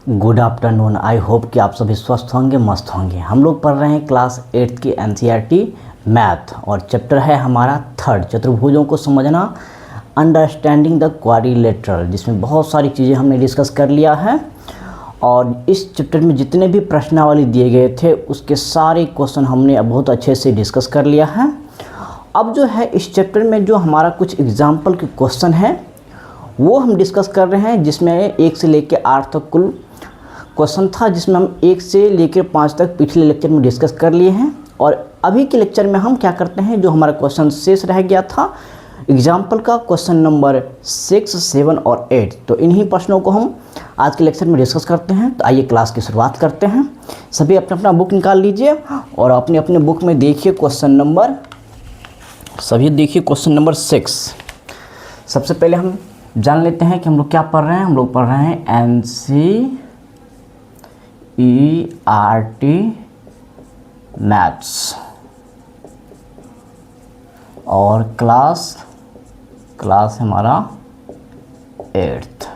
Good afternoon. I hope कि आप सभी स्वस्थ होंगे, मस्त होंगे। हम लोग पढ़ रहे हैं क्लास 8 की एनसीईआरटी मैथ और चैप्टर है हमारा थर्ड, चतुर्भुजों को समझना, अंडरस्टैंडिंग द क्वाड्रिलेटरल, जिसमें बहुत सारी चीज़ें हमने डिस्कस कर लिया है। और इस चैप्टर में जितने भी प्रश्नावली दिए गए थे उसके सारे क्वेश्चन हमने बहुत अच्छे से डिस्कस कर लिया है। अब जो है इस चैप्टर में जो हमारा कुछ एग्जाम्पल के क्वेश्चन है वो हम डिस्कस कर रहे हैं, जिसमें 1 से लेकर 8 तक कुल क्वेश्चन था, जिसमें हम 1 से लेकर 5 तक पिछले लेक्चर में डिस्कस कर लिए हैं। और अभी के लेक्चर में हम क्या करते हैं, जो हमारा क्वेश्चन शेष रह गया था एग्जाम्पल का, क्वेश्चन नंबर 6, 7 और 8, तो इन्हीं प्रश्नों को हम आज के लेक्चर में डिस्कस करते हैं। तो आइए क्लास की शुरुआत करते हैं। सभी अपना अपना बुक निकाल लीजिए और अपने अपने बुक में देखिए क्वेश्चन नंबर 6। सबसे पहले हम जान लेते हैं कि हम लोग क्या पढ़ रहे हैं। हम लोग पढ़ रहे हैं एनसीईआरटी मैथ्स और क्लास हमारा 8th।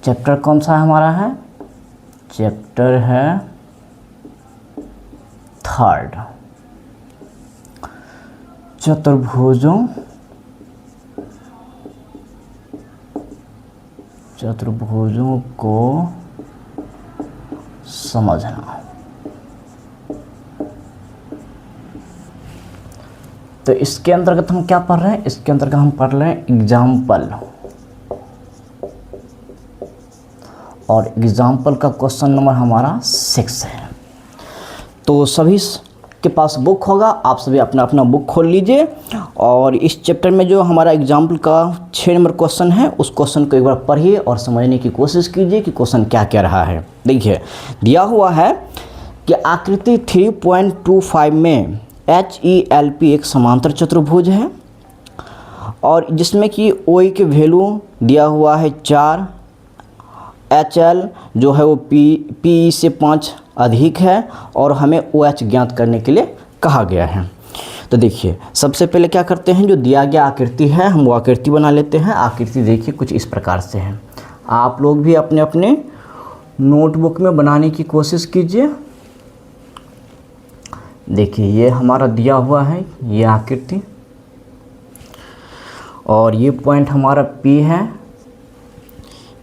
चैप्टर कौन सा हमारा है? चैप्टर है थर्ड, चतुर्भुजों को समझना। तो इसके अंतर्गत हम क्या पढ़ रहे हैं? इसके अंतर्गत हम पढ़ रहे हैं एग्जाम्पल, और एग्जाम्पल का क्वेश्चन नंबर हमारा 6 है। तो सभी के पास बुक होगा, आप सभी अपना अपना बुक खोल लीजिए और इस चैप्टर में जो हमारा एग्जाम्पल का 6 नंबर क्वेश्चन है उस क्वेश्चन को एक बार पढ़िए और समझने की कोशिश कीजिए कि क्वेश्चन क्या कह रहा है। देखिए, दिया हुआ है कि आकृति 3.25 में HELP एक समांतर चतुर्भुज है और जिसमें कि OE के वैल्यू दिया हुआ है 4, HL जो है वो PE से 5 अधिक है और हमें OH ज्ञात करने के लिए कहा गया है। तो देखिए, सबसे पहले क्या करते हैं, जो दिया गया आकृति है हम वो आकृति बना लेते हैं। आकृति देखिए कुछ इस प्रकार से है। आप लोग भी अपने अपने नोटबुक में बनाने की कोशिश कीजिए। देखिए, ये हमारा दिया हुआ है ये आकृति और ये पॉइंट हमारा P है,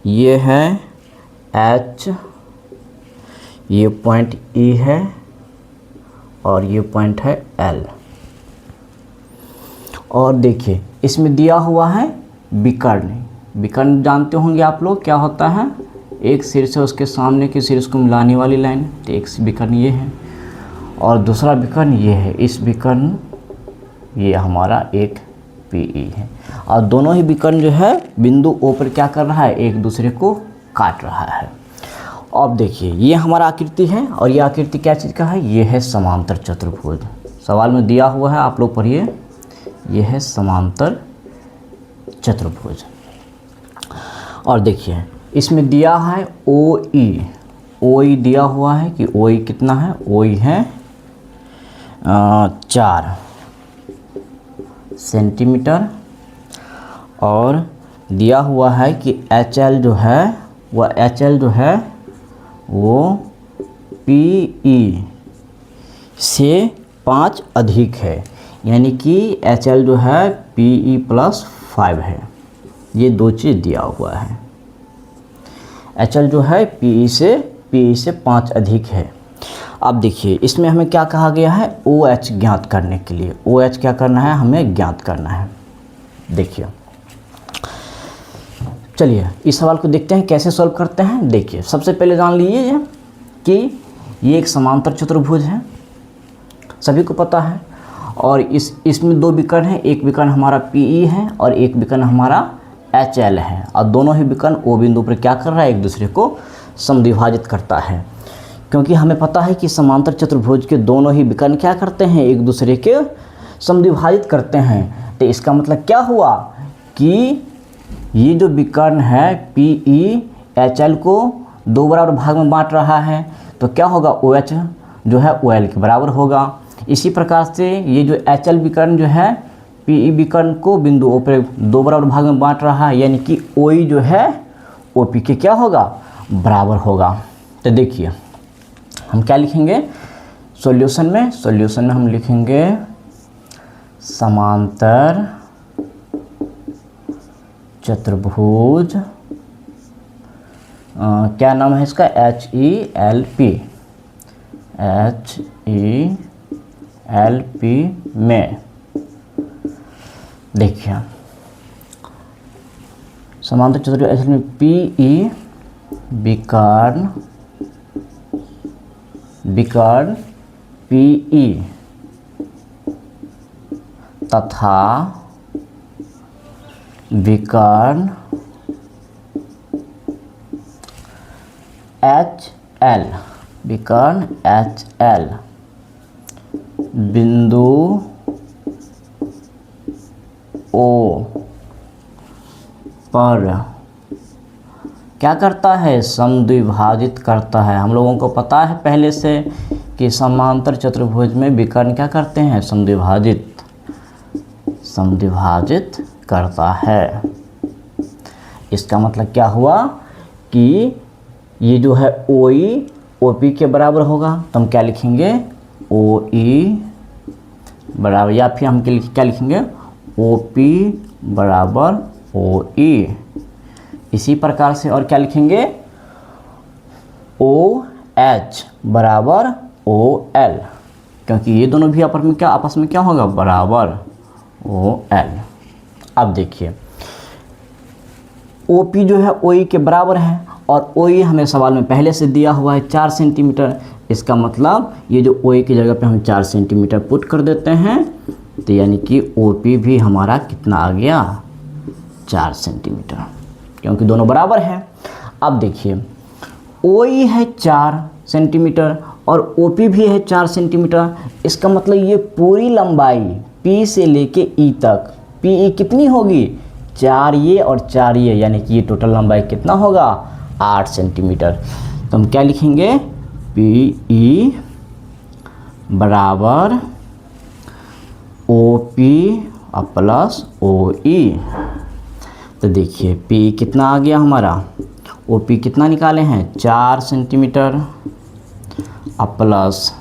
ये है H, ये पॉइंट E है और ये पॉइंट है L। और देखिए इसमें दिया हुआ है विकर्ण। विकर्ण जानते होंगे आप लोग क्या होता है, एक सिर से उसके सामने के सिर को मिलाने वाली लाइन। तो एक विकर्ण ये है और दूसरा विकर्ण ये है। इस विकर्ण ये हमारा एक PE है और दोनों ही विकर्ण जो है बिंदु O पर क्या कर रहा है, एक दूसरे को काट रहा है। अब देखिए, ये हमारा आकृति है और ये आकृति क्या चीज़ का है, ये है समांतर चतुर्भुज। सवाल में दिया हुआ है, आप लोग पढ़िए, ये है समांतर चतुर्भुज। और देखिए इसमें दिया है OE दिया हुआ है कि OE कितना है, OE है 4 सेंटीमीटर और दिया हुआ है कि HL जो है वो PE से 5 अधिक है, यानी कि HL जो है PE+5 है। ये दो चीज़ दिया हुआ है। HL जो है PE से 5 अधिक है। अब देखिए इसमें हमें क्या कहा गया है, OH ज्ञात करने के लिए। OH क्या करना है, हमें ज्ञात करना है। देखिए, चलिए इस सवाल को देखते हैं कैसे सॉल्व करते हैं। देखिए, सबसे पहले जान लीजिए कि ये एक समांतर चतुर्भुज है, सभी को पता है। और इसमें दो विकर्ण हैं, एक विकर्ण हमारा PE है और एक विकर्ण हमारा HL है और दोनों ही विकर्ण O बिंदु पर क्या कर रहा है, एक दूसरे को समद्विभाजित करता है। क्योंकि हमें पता है कि समांतर चतुर्भुज के दोनों ही विकर्ण क्या करते हैं, एक दूसरे के समद्विभाजित करते हैं। तो इसका मतलब क्या हुआ कि ये जो विकर्ण है PE HL को 2 बराबर भाग में बांट रहा है, तो क्या होगा, OH जो है OL के बराबर होगा। इसी प्रकार से ये जो HL विकर्ण जो है PE विकर्ण को बिंदु O पर 2 बराबर भाग में बांट रहा है, यानी कि OE जो है OP के क्या होगा, बराबर होगा। तो देखिए हम क्या लिखेंगे सॉल्यूशन में हम लिखेंगे समांतर चतुर्भुज, क्या नाम है इसका, HELP में। देखिए समांतर चतुर्भुज HELP में PE विकर्ण PE तथा विकर्ण HL बिंदु O पर क्या करता है, समद्विभाजित करता है। हम लोगों को पता है पहले से कि समांतर चतुर्भुज में विकर्ण क्या करते हैं, समद्विभाजित करता है। इसका मतलब क्या हुआ कि ये जो है OE OP के बराबर होगा, तो हम क्या लिखेंगे OE बराबर, या फिर हम क्या लिखेंगे OP बराबर OE। इसी प्रकार से और क्या लिखेंगे OH बराबर OL, क्योंकि ये दोनों भी आपस में क्या होगा, बराबर OL। अब देखिए OP जो है OE के बराबर है और OE हमें सवाल में पहले से दिया हुआ है 4 सेंटीमीटर। इसका मतलब ये जो OE की जगह पे हम 4 सेंटीमीटर पुट कर देते हैं, तो यानी कि OP भी हमारा कितना आ गया, 4 सेंटीमीटर, क्योंकि दोनों बराबर हैं। अब देखिए OE है 4 सेंटीमीटर और OP भी है 4 सेंटीमीटर। इसका मतलब ये पूरी लंबाई P से लेके E तक, PE कितनी होगी, 4 ये और 4 ये, यानी कि ये टोटल लंबाई कितना होगा, 8 सेंटीमीटर। तो हम क्या लिखेंगे PE बराबर OP प्लस OE। तो देखिए PE कितना आ गया हमारा, OP कितना निकाले हैं, 4 सेंटीमीटर प्लस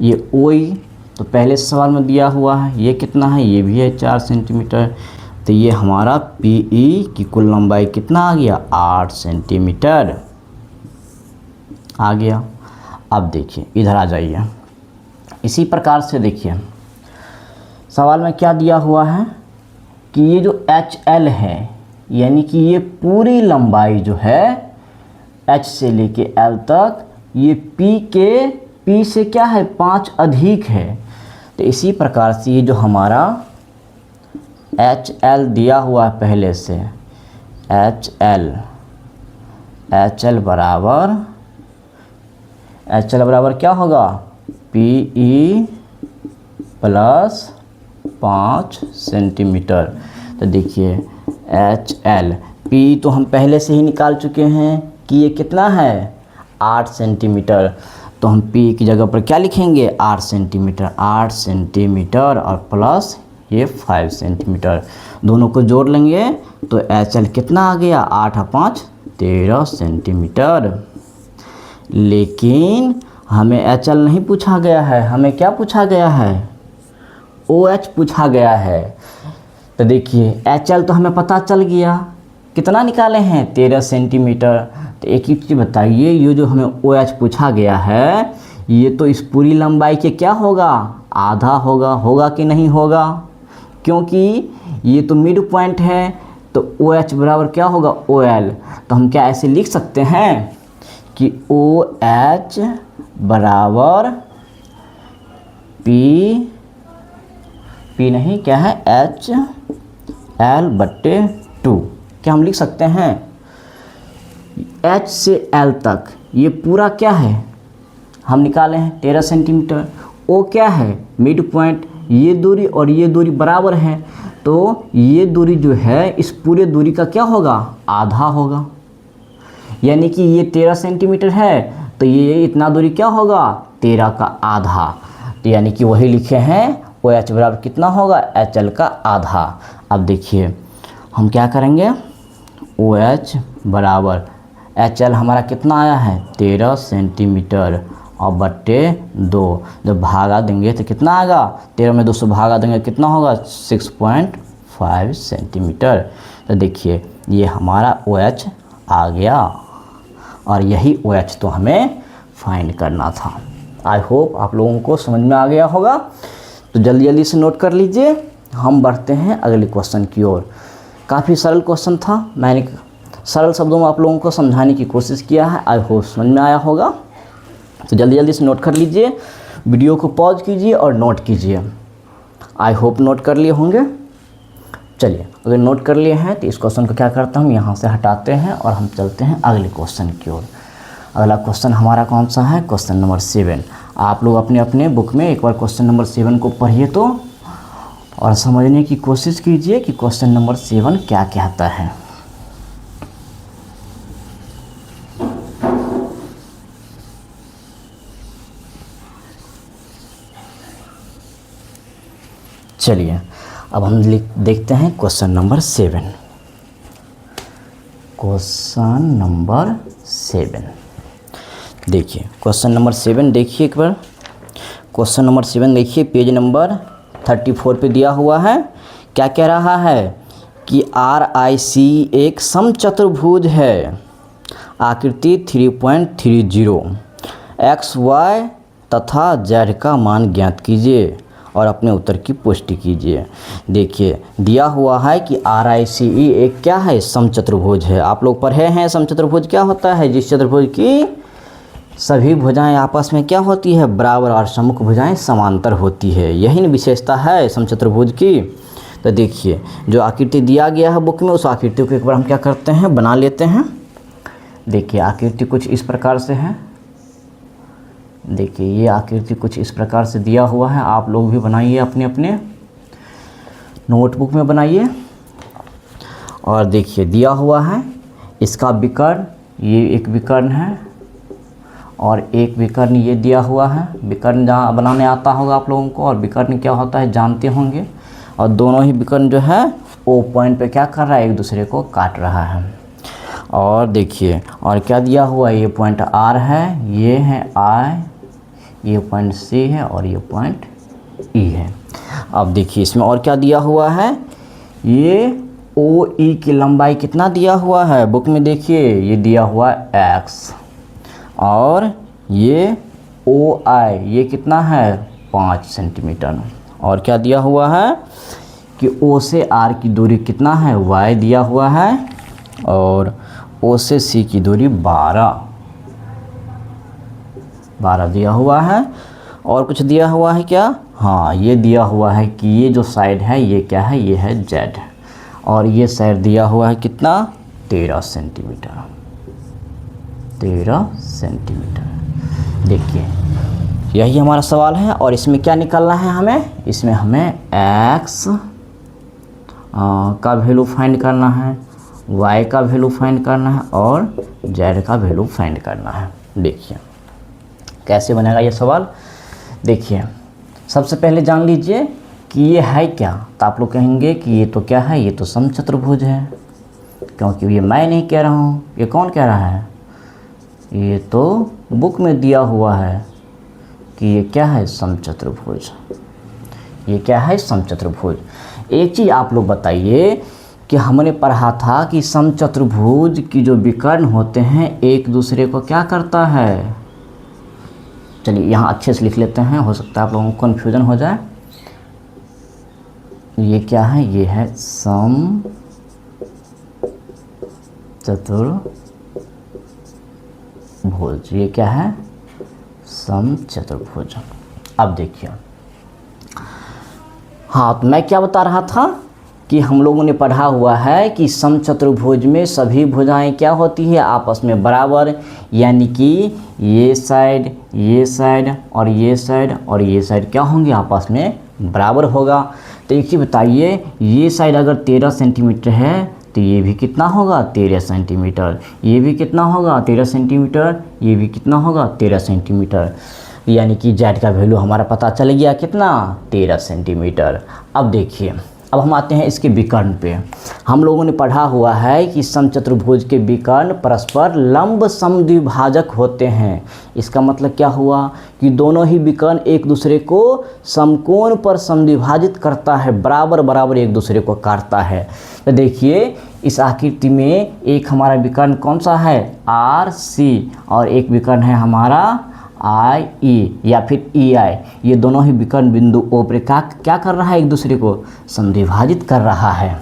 ये OE तो पहले सवाल में दिया हुआ है, ये कितना है, ये भी है 4 सेंटीमीटर। तो ये हमारा PE की कुल लंबाई कितना आ गया, 8 सेंटीमीटर आ गया। अब देखिए इधर आ जाइए, इसी प्रकार से देखिए सवाल में क्या दिया हुआ है कि ये जो HL है, यानी कि ये पूरी लंबाई जो है H से लेके L तक, ये P से क्या है, 5 अधिक है। तो इसी प्रकार से ये जो हमारा HL दिया हुआ है पहले से, HL बराबर क्या होगा, PE प्लस 5 सेंटीमीटर। तो देखिए HL P तो हम पहले से ही निकाल चुके हैं कि ये कितना है, 8 सेंटीमीटर। तो हम P की जगह पर क्या लिखेंगे, 8 सेंटीमीटर और प्लस ये 5 सेंटीमीटर, दोनों को जोड़ लेंगे तो HL कितना आ गया, 8 और 5 13 सेंटीमीटर। लेकिन हमें HL नहीं पूछा गया है, हमें क्या पूछा गया है, OH पूछा गया है। तो देखिए HL तो हमें पता चल गया, कितना निकाले हैं, 13 सेंटीमीटर। तो एक ही चीज़ बताइए, ये जो हमें OH पूछा गया है, ये तो इस पूरी लंबाई के क्या होगा, आधा होगा कि नहीं होगा, क्योंकि ये तो मिड पॉइंट है। तो OH बराबर क्या होगा, OL। तो हम क्या ऐसे लिख सकते हैं कि OH बराबर P नहीं, क्या है, HL/2। क्या हम लिख सकते हैं, H से L तक ये पूरा क्या है, हम निकाले हैं 13 सेंटीमीटर। O क्या है, मिड पॉइंट, ये दूरी और ये दूरी बराबर है, तो ये दूरी जो है इस पूरे दूरी का क्या होगा, आधा होगा। यानी कि ये 13 सेंटीमीटर है, तो ये इतना दूरी क्या होगा, 13 का आधा। तो यानी कि वही लिखे हैं, OH बराबर कितना होगा, HL का आधा। अब देखिए हम क्या करेंगे, OH बराबर एच एल हमारा कितना आया है 13 सेंटीमीटर और बट्टे 2। जब भागा देंगे तो कितना आएगा, 13 में 2 से भागा देंगे कितना होगा 6.5 सेंटीमीटर। तो देखिए ये हमारा OH आ गया और यही OH तो हमें फाइंड करना था। आई होप आप लोगों को समझ में आ गया होगा। तो जल्दी जल्दी से नोट कर लीजिए, हम बढ़ते हैं अगले क्वेश्चन की ओर। काफ़ी सरल क्वेश्चन था, मैंने सरल शब्दों में आप लोगों को समझाने की कोशिश किया है। आई होप समझ में आया होगा। तो जल्दी जल्दी से नोट कर लीजिए, वीडियो को पॉज कीजिए और नोट कीजिए। आई होप नोट कर लिए होंगे। चलिए अगर नोट कर लिए हैं तो इस क्वेश्चन को क्या करता हूँ, यहाँ से हटाते हैं और हम चलते हैं अगले क्वेश्चन की ओर। अगला क्वेश्चन हमारा कौन सा है, क्वेश्चन नंबर 7। आप लोग अपने अपने बुक में एक बार क्वेश्चन नंबर 7 को पढ़िए तो और समझने की कोशिश कीजिए कि क्वेश्चन नंबर 7 क्या कहता है। चलिए अब हम देखते हैं क्वेश्चन नंबर 7। क्वेश्चन नंबर 7 देखिए, क्वेश्चन नंबर 7 देखिए एक बार। क्वेश्चन नंबर 7 देखिए, पेज नंबर 34 पे दिया हुआ है। क्या कह रहा है कि RIC एक समचतुर्भुज है, आकृति 3.30, XY तथा Z का मान ज्ञात कीजिए और अपने उत्तर की पुष्टि कीजिए। देखिए दिया हुआ है कि RICE एक क्या है, समचतुर्भुज है। आप लोग पढ़े हैं समचतुर्भुज क्या होता है, जिस चतुर्भुज की सभी भुजाएं आपस में क्या होती है, बराबर, और सम्मुख भुजाएं समांतर होती है। यही न विशेषता है समचतुर्भुज की। तो देखिए जो आकृति दिया गया है बुक में, उस आकृति को एक बार हम क्या करते हैं, बना लेते हैं। देखिए आकृति कुछ इस प्रकार से है। देखिए ये आकृति कुछ इस प्रकार से दिया हुआ है। आप लोग भी बनाइए अपने अपने नोटबुक में बनाइए। और देखिए दिया हुआ है इसका विकर्ण, ये एक विकर्ण है और एक विकर्ण ये दिया हुआ है। विकर्ण जहाँ बनाने आता होगा आप लोगों को, और विकर्ण क्या होता है जानते होंगे। और दोनों ही विकर्ण जो है O पॉइंट पे क्या कर रहा है, एक दूसरे को काट रहा है। और देखिए और क्या दिया हुआ है, ये पॉइंट R है, ये है I, ये पॉइंट C है और ये पॉइंट E है। अब देखिए इसमें और क्या दिया हुआ है, ये OE की लंबाई कितना दिया हुआ है बुक में, देखिए ये दिया हुआ है X, और ये OI ये कितना है 5 सेंटीमीटर। और क्या दिया हुआ है कि O से R की दूरी कितना है, Y दिया हुआ है, और O से C की दूरी 12 दिया हुआ है। और कुछ दिया हुआ है क्या, हाँ ये दिया हुआ है कि ये जो साइड है ये क्या है, ये है Z, और ये साइड दिया हुआ है कितना 13 सेंटीमीटर। 13 सेंटीमीटर। देखिए यही हमारा सवाल है। और इसमें क्या निकालना है हमें, इसमें हमें X का वैल्यू फाइंड करना है, Y का वैल्यू फाइंड करना है और Z का वैल्यू फाइंड करना है। देखिए कैसे बनेगा ये सवाल। देखिए सबसे पहले जान लीजिए कि ये है क्या। तो आप लोग कहेंगे कि ये तो क्या है, ये तो समचतुर्भुज है, क्योंकि ये मैं नहीं कह रहा हूँ, ये कौन कह रहा है, ये तो बुक में दिया हुआ है कि ये क्या है, समचतुर्भुज। ये क्या है, समचतुर्भुज। एक चीज़ आप लोग बताइए कि हमने पढ़ा था कि समचतुर्भुज की जो विकर्ण होते हैं एक दूसरे को क्या करता है। चलिए यहाँ अच्छे से लिख लेते हैं, हो सकता है आप लोगों को कन्फ्यूजन हो जाए। ये क्या है, ये है समचतुर्भुज। ये क्या है, समचतुर्भुज। अब देखिए हाँ, तो मैं क्या बता रहा था कि हम लोगों ने पढ़ा हुआ है कि समचतुर्भुज में सभी भुजाएं क्या होती है, आपस में बराबर, यानी कि ये साइड और ये साइड और ये साइड क्या होंगे, आपस में बराबर होगा। तो एक चीज़ बताइए, ये साइड अगर 13 सेंटीमीटर है तो ये भी कितना होगा 13 सेंटीमीटर, ये भी कितना होगा 13 सेंटीमीटर, ये भी कितना होगा 13 सेंटीमीटर। यानी कि Z का वैल्यू हमारा पता चल गया कितना 13 सेंटीमीटर। अब देखिए अब हम आते हैं इसके विकर्ण पे। हम लोगों ने पढ़ा हुआ है कि समचतुर्भुज के विकर्ण परस्पर लंब समद्विभाजक होते हैं। इसका मतलब क्या हुआ कि दोनों ही विकर्ण एक दूसरे को समकोण पर समद्विभाजित करता है, बराबर बराबर एक दूसरे को काटता है। तो देखिए इस आकृति में एक हमारा विकर्ण कौन सा है, आर सी, और एक विकर्ण है हमारा आई ई या फिर ई आई। ये दोनों ही विकर्ण बिंदु ओ पर क्या कर रहा है, एक दूसरे को समद्विभाजित कर रहा है।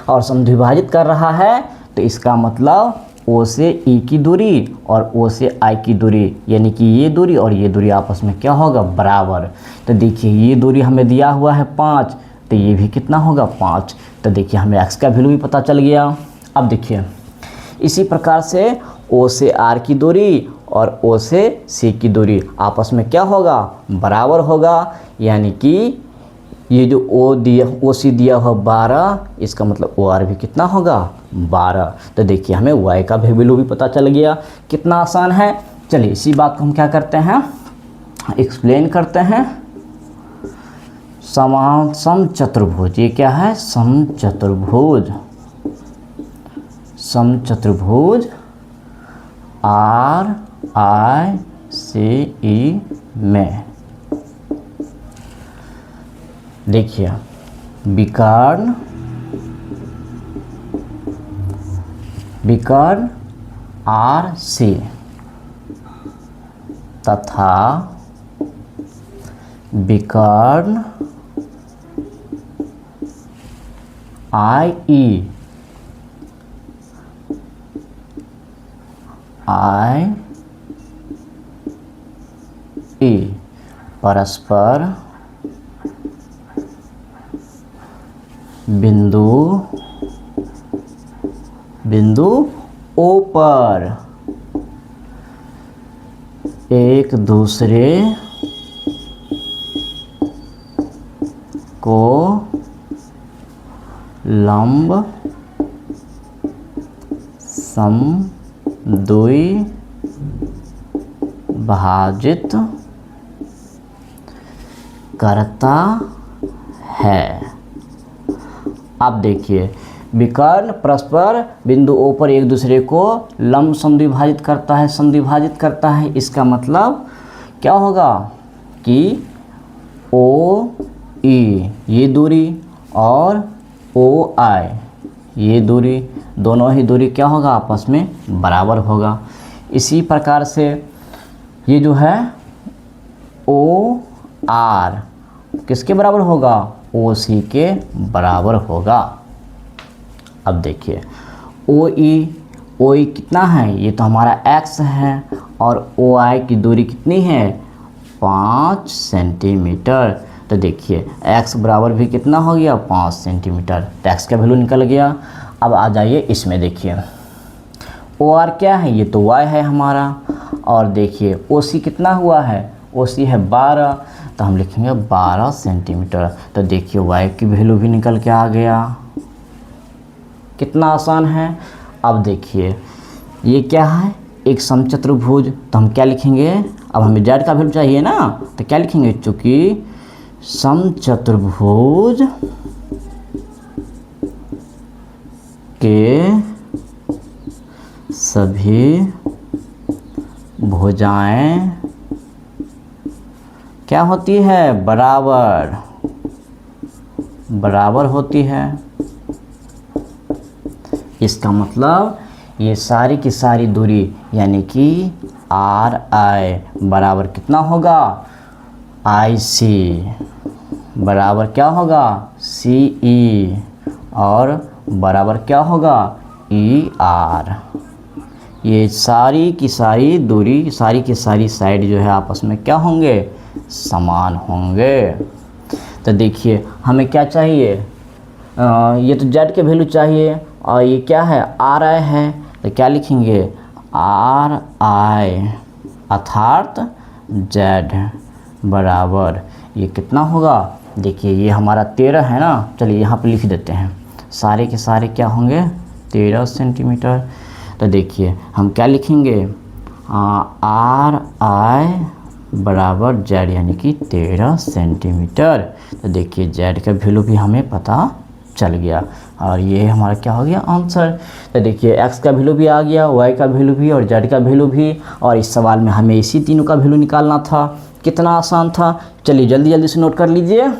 और समद्विभाजित कर रहा है तो इसका मतलब ओ से ई की दूरी और ओ से आई की दूरी, यानी कि ये दूरी और ये दूरी आपस में क्या होगा, बराबर। तो देखिए ये दूरी हमें दिया हुआ है 5, तो ये भी कितना होगा, 5। तो देखिए हमें x का वैल्यू भी पता चल गया। अब देखिए इसी प्रकार से ओ से आर की दूरी और ओ से सी की दूरी आपस में क्या होगा, बराबर होगा। यानी कि ये जो ओ सी दिया हुआ 12, इसका मतलब ओ आर भी कितना होगा, 12। तो देखिए हमें y का वैल्यू भी पता चल गया। कितना आसान है। चलिए इसी बात को हम क्या करते हैं, एक्सप्लेन करते हैं। समचतुर्भुज, ये क्या है, समचतुर्भुज। समचतुर्भुज आर आई सी ई में देखिए विकर्ण आर सी तथा विकर्ण आई ई परस्पर बिंदु ओ पर एक दूसरे को लंब समद्विभाजित करता है। अब देखिए विकर्ण परस्पर बिंदु ओ पर एक दूसरे को लंब समद्विभाजित करता है। इसका मतलब क्या होगा कि ओ ई ये दूरी और ओ आई ये दूरी, दोनों ही दूरी क्या होगा, आपस में बराबर होगा। इसी प्रकार से ये जो है ओ आर किसके बराबर होगा, ओ सी के बराबर होगा। अब देखिए ओ ई कितना है, ये तो हमारा x है, और ओ आई की दूरी कितनी है, 5 सेंटीमीटर। तो देखिए x बराबर भी कितना हो गया, 5 सेंटीमीटर। तो x का वैल्यू निकल गया। अब आ जाइए इसमें, देखिए ओ आर क्या है, ये तो y है हमारा, और देखिए ओ सी कितना हुआ है, ओ सी है 12, तो हम लिखेंगे 12 सेंटीमीटर। तो देखिए y की वैल्यू भी निकल के आ गया। कितना आसान है। अब देखिए ये क्या है, एक समचतुर्भुज, तो हम क्या लिखेंगे, अब हमें z का वैल्यू चाहिए ना, तो क्या लिखेंगे, चूँकि समचतुर्भुज के सभी भुजाएं क्या होती है, बराबर होती है। इसका मतलब ये सारी की सारी दूरी यानी कि आर आई बराबर कितना होगा, आई सी बराबर क्या होगा, सी ई, और बराबर क्या होगा, ई आर। ये सारी की सारी दूरी, सारी की सारी साइड जो है आपस में क्या होंगे, समान होंगे। तो देखिए हमें क्या चाहिए, ये तो z के वैल्यू चाहिए, और ये क्या है, आर आई है, तो क्या लिखेंगे, आर आई अर्थात z बराबर ये कितना होगा, देखिए ये हमारा 13 है ना, चलिए यहाँ पे लिख देते हैं, सारे के सारे क्या होंगे, 13 सेंटीमीटर। तो देखिए हम क्या लिखेंगे, आर आई बराबर z यानी कि 13 सेंटीमीटर। तो देखिए z का वैल्यू भी हमें पता चल गया। और ये हमारा क्या हो गया आंसर। तो देखिए x का वैल्यू भी आ गया, y का वैल्यू भी और z का वैल्यू भी, और इस सवाल में हमें इसी तीनों का वैल्यू निकालना था। कितना आसान था। चलिए जल्दी जल्दी से नोट कर लीजिए।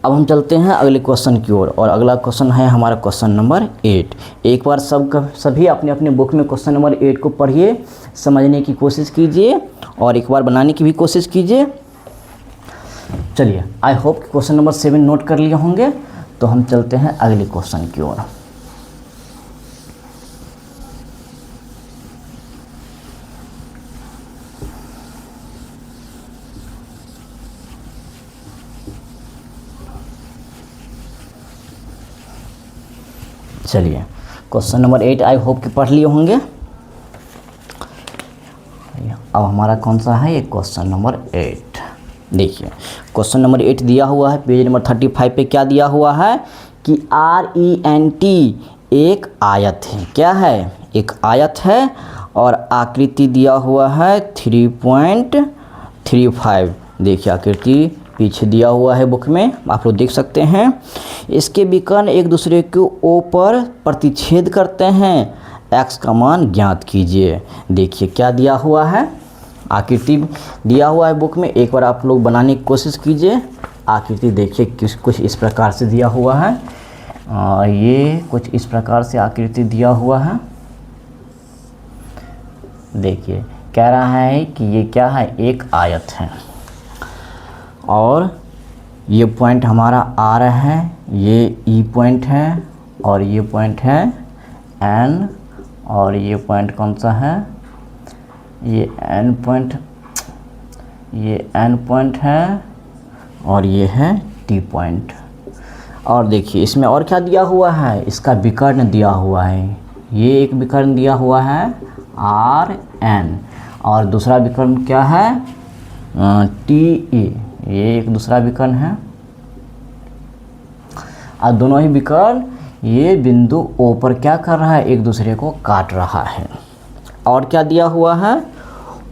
अब हम चलते हैं अगले क्वेश्चन की ओर, और अगला क्वेश्चन है हमारा क्वेश्चन नंबर 8। एक बार सभी अपने अपने बुक में क्वेश्चन नंबर 8 को पढ़िए, समझने की कोशिश कीजिए और एक बार बनाने की भी कोशिश कीजिए। चलिए आई होप कि क्वेश्चन नंबर 7 नोट कर लिए होंगे। तो हम चलते हैं अगले क्वेश्चन की ओर। चलिए क्वेश्चन नंबर 8 आई होप कि पढ़ लिए होंगे। अब हमारा कौन सा है ये क्वेश्चन नंबर 8। देखिए क्वेश्चन नंबर 8 दिया हुआ है पेज नंबर 35 पे। क्या दिया हुआ है कि RENT एक आयत है। क्या है, एक आयत है और आकृति दिया हुआ है 3.35। देखिए आकृति पीछे दिया हुआ है बुक में, आप लोग देख सकते हैं। इसके विकर्ण एक दूसरे के ऊपर प्रतिच्छेद करते हैं, x का मान ज्ञात कीजिए। देखिए क्या दिया हुआ है, आकृति दिया हुआ है बुक में, एक बार आप लोग बनाने की कोशिश कीजिए। आकृति देखिए कुछ इस प्रकार से दिया हुआ है, ये कुछ इस प्रकार से आकृति दिया हुआ है। देखिए कह रहा है कि ये क्या है, एक आयत है और ये पॉइंट हमारा R है, ये E पॉइंट है और ये पॉइंट है N, और ये पॉइंट कौन सा है, ये N पॉइंट, ये N पॉइंट है और ये है T पॉइंट। और देखिए इसमें और क्या दिया हुआ है, इसका विकर्ण दिया हुआ है। ये एक विकर्ण दिया हुआ है RN और दूसरा विकर्ण क्या है TE, ये एक दूसरा विकर्ण है। और दोनों ही विकर्ण ये बिंदु O पर क्या कर रहा है, एक दूसरे को काट रहा है। और क्या दिया हुआ है,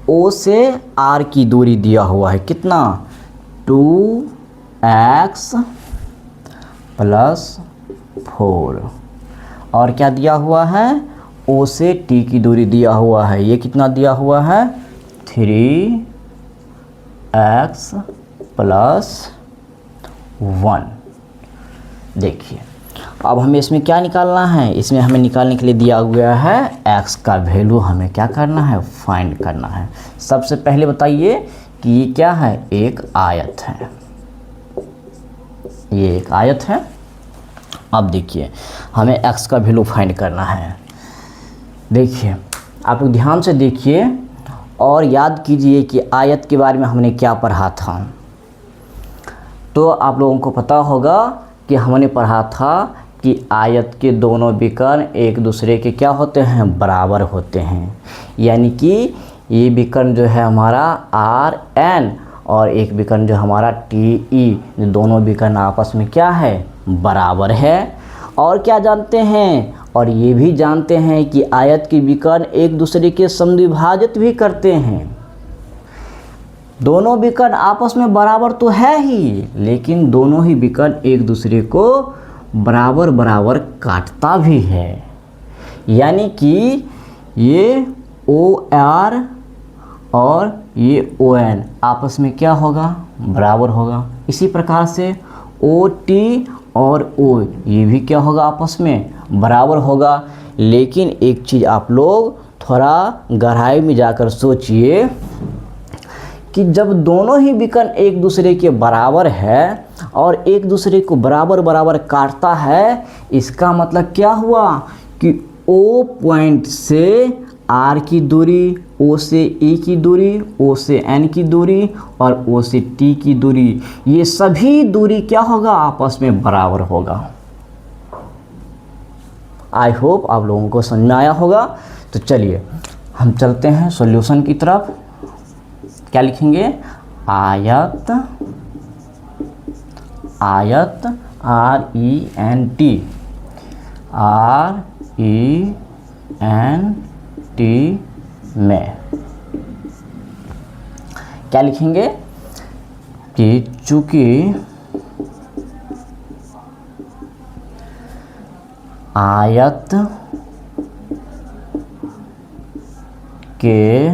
O से R की दूरी दिया हुआ है, कितना 2x + 4। और क्या दिया हुआ है, O से T की दूरी दिया हुआ है, ये कितना दिया हुआ है 3x + 1। देखिए अब हमें इसमें क्या निकालना है, इसमें हमें निकालने के लिए दिया गया है x का वैल्यू हमें क्या करना है, फाइंड करना है। सबसे पहले बताइए कि ये क्या है, एक आयत है, ये एक आयत है। अब देखिए हमें x का वैल्यू फाइंड करना है। देखिए आप लोग ध्यान से देखिए और याद कीजिए कि आयत के बारे में हमने क्या पढ़ा था। तो आप लोगों को पता होगा कि हमने पढ़ा था कि आयत के दोनों विकर्ण एक दूसरे के क्या होते हैं, बराबर होते हैं। यानी कि ये विकर्ण जो है हमारा RN और एक विकर्ण जो हमारा TE, दोनों विकर्ण आपस में क्या है, बराबर है। और क्या जानते हैं, और ये भी जानते हैं कि आयत के विकर्ण एक दूसरे के समद्विभाजित भी करते हैं। दोनों विकर्ण आपस में बराबर तो है ही, लेकिन दोनों ही विकर्ण एक दूसरे को बराबर बराबर काटता भी है। यानी कि ये OR और ये ON आपस में क्या होगा, बराबर होगा। इसी प्रकार से OT और O ये भी क्या होगा, आपस में बराबर होगा। लेकिन एक चीज़ आप लोग थोड़ा गहराई में जाकर सोचिए कि जब दोनों ही विकर्ण एक दूसरे के बराबर है और एक दूसरे को बराबर बराबर काटता है, इसका मतलब क्या हुआ कि O पॉइंट से R की दूरी, O से E की दूरी, O से N की दूरी और O से T की दूरी, ये सभी दूरी क्या होगा, आपस में बराबर होगा। आई होप आप लोगों को समझ में आया होगा। तो चलिए हम चलते हैं सॉल्यूशन की तरफ। क्या लिखेंगे, आयत, आयत RENT, RENT में क्या लिखेंगे कि चूंकि आयत के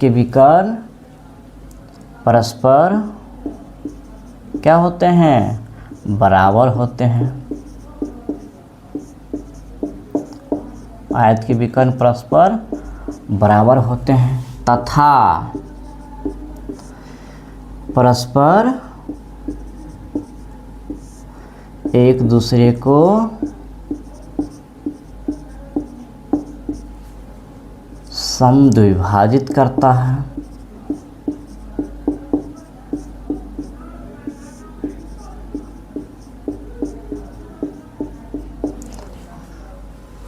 विकर्ण परस्पर क्या होते हैं? बराबर होते हैं। आयत के विकर्ण परस्पर बराबर होते हैं तथा परस्पर एक दूसरे को समद्विभाजित करता है।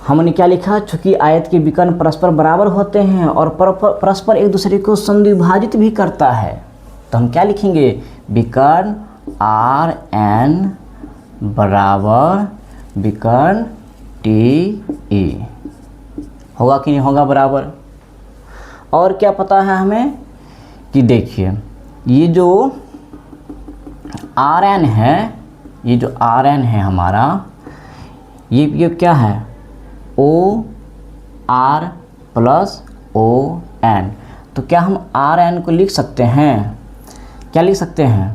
हमने क्या लिखा? चूंकि आयत के विकर्ण परस्पर बराबर होते हैं और परस्पर एक दूसरे को समद्विभाजित भी करता है, तो हम क्या लिखेंगे? विकर्ण आर एन बराबर विकर्ण टी ई। होगा कि नहीं होगा बराबर? और क्या पता है हमें कि देखिए ये जो आर एन है, ये जो आर एन है हमारा, ये क्या है? O R plus O N. तो क्या हम आर एन को लिख सकते हैं? क्या लिख सकते हैं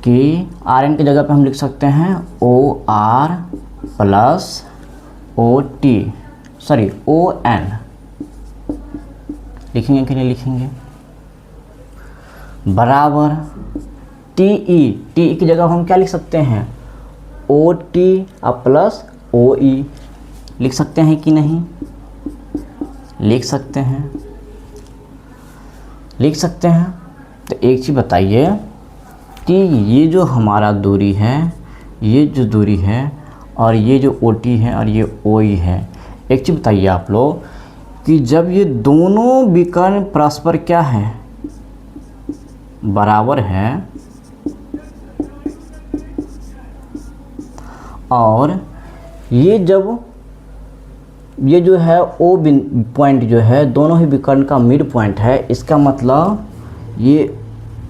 कि आर एन की जगह पे हम लिख सकते हैं O R plus O T, sorry O N. लिखेंगे कि नहीं लिखेंगे? बराबर टी ई, टी ई की जगह हम क्या लिख सकते हैं? ओ टी प्लस ओ ई। लिख सकते हैं कि नहीं? लिख सकते हैं, लिख सकते हैं। तो एक चीज़ बताइए कि ये जो हमारा दूरी है, ये जो दूरी है और ये जो ओ टी है और ये ओ ई है, एक चीज़ बताइए आप लोग कि जब ये दोनों विकर्ण परस्पर क्या है? बराबर है, और ये जब ये जो है ओ पॉइंट जो है दोनों ही विकर्ण का मिड पॉइंट है, इसका मतलब ये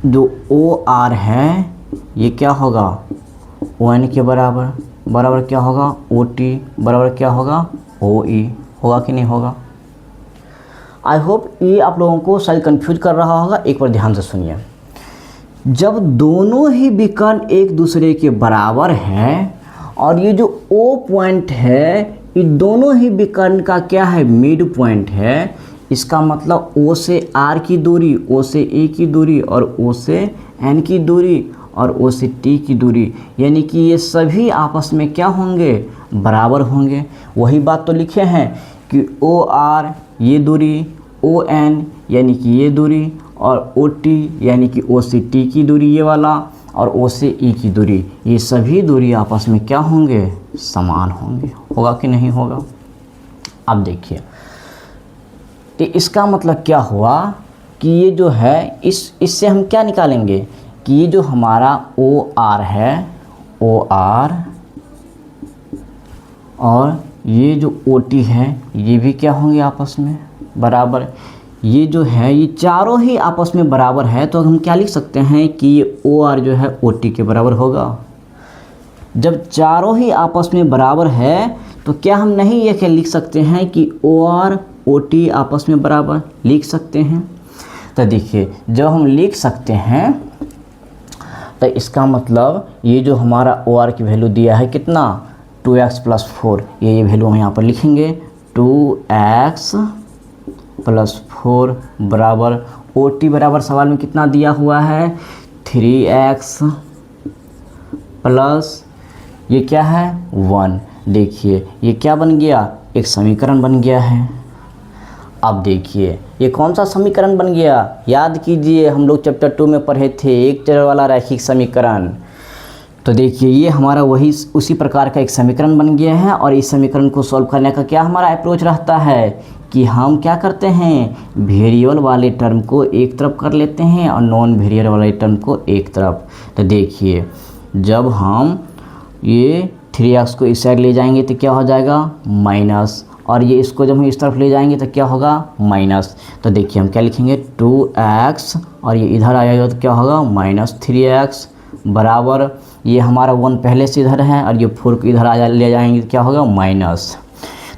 जो ओ आर है ये क्या होगा? ओ एन के बराबर। बराबर क्या होगा? ओ टी बराबर क्या होगा? ओ ई। होगा कि नहीं होगा? आई होप ये आप लोगों को शायद कंफ्यूज कर रहा होगा। एक बार ध्यान से सुनिए। जब दोनों ही विकर्ण एक दूसरे के बराबर हैं और ये जो ओ पॉइंट है ये दोनों ही विकर्ण का क्या है? मिड पॉइंट है। इसका मतलब ओ से आर की दूरी, ओ से ए की दूरी और ओ से एन की दूरी और ओ से टी की दूरी, यानी कि ये सभी आपस में क्या होंगे? बराबर होंगे। वही बात तो लिखे हैं कि ओ आर ये दूरी, ओ एन यानी कि ये दूरी और ओ टी यानी कि ओ से टी की दूरी ये वाला और ओ से ई की दूरी, ये सभी दूरी आपस में क्या होंगे? समान होंगे। होगा कि नहीं होगा? अब देखिए, तो इसका मतलब क्या हुआ कि ये जो है इससे हम क्या निकालेंगे कि ये जो हमारा ओ आर है, ओ आर और ये जो ओ टी है ये भी क्या होंगे? आपस में बराबर। ये जो है ये चारों ही आपस में बराबर है, तो हम क्या लिख सकते हैं कि ये ओ आर जो है ओ टी के बराबर होगा। जब चारों ही आपस में बराबर है तो क्या हम नहीं ये लिख सकते हैं कि ओ आर ओ टी आपस में बराबर? लिख सकते हैं। तो देखिए जब हम लिख सकते हैं तो इसका मतलब ये जो हमारा ओ आर की वैल्यू दिया है कितना? 2x + 4, ये वैल्यू हम यहाँ पर लिखेंगे 2x + 4 बराबर ओ टी बराबर सवाल में कितना दिया हुआ है? 3x प्लस ये क्या है? 1। देखिए ये क्या बन गया? एक समीकरण बन गया है। अब देखिए ये कौन सा समीकरण बन गया? याद कीजिए हम लोग चैप्टर 2 में पढ़े थे एक चर वाला रैखिक समीकरण। तो देखिए ये हमारा वही उसी प्रकार का एक समीकरण बन गया है। और इस समीकरण को सॉल्व करने का क्या हमारा अप्रोच रहता है कि हम क्या करते हैं? वेरिएबल वाले टर्म को एक तरफ कर लेते हैं और नॉन वेरिएबल वाले टर्म को एक तरफ। तो देखिए जब हम ये 3x को इस साइड ले जाएंगे तो क्या हो जाएगा? माइनस, और ये इसको जब हम इस तरफ ले जाएंगे तो क्या होगा? माइनस। तो देखिए हम क्या लिखेंगे? 2x और ये इधर आ जाएगा तो क्या होगा? -3x बराबर ये हमारा 1 पहले से इधर है और ये 4 को इधर ले जाएंगे तो क्या होगा माइनस।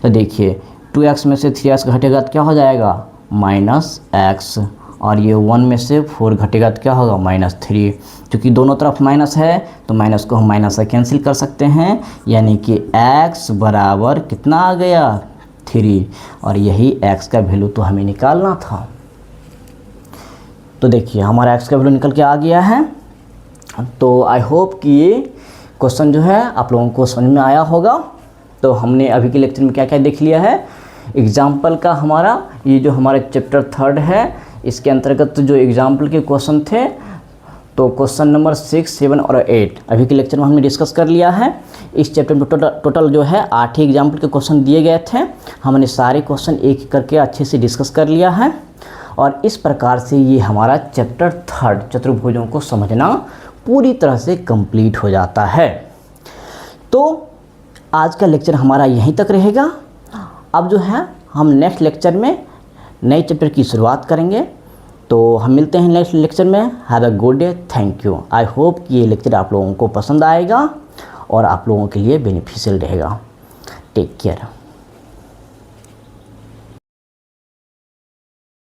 तो देखिए 2x में से 3x घटेगा तो क्या हो जाएगा -x, और ये 1 में से 4 घटेगा तो क्या होगा -3। क्योंकि दोनों तरफ माइनस है तो माइनस को हम माइनस से कैंसिल कर सकते हैं, यानी कि x बराबर कितना आ गया 3, और यही x का वैल्यू तो हमें निकालना था। तो देखिए हमारा x का वैल्यू निकल के आ गया है। तो आई होप कि ये क्वेश्चन जो है आप लोगों को समझ में आया होगा। तो हमने अभी के लेक्चर में क्या क्या देख लिया है, एग्जाम्पल का हमारा ये जो हमारा चैप्टर 3 है इसके अंतर्गत जो एग्जाम्पल के क्वेश्चन थे, तो क्वेश्चन नंबर 6, 7 और 8 अभी के लेक्चर में हमने डिस्कस कर लिया है। इस चैप्टर में टोटल जो है 8 ही एग्जाम्पल के क्वेश्चन दिए गए थे। हमने सारे क्वेश्चन एक एक करके अच्छे से डिस्कस कर लिया है, और इस प्रकार से ये हमारा चैप्टर 3 चतुर्भुजों को समझना पूरी तरह से कंप्लीट हो जाता है। तो आज का लेक्चर हमारा यहीं तक रहेगा। अब जो है हम नेक्स्ट लेक्चर में नए चैप्टर की शुरुआत करेंगे। तो हम मिलते हैं नेक्स्ट लेक्चर में। Have a good day, thank you. I hope कि ये लेक्चर आप लोगों को पसंद आएगा और आप लोगों के लिए बेनिफिशियल रहेगा। Take care.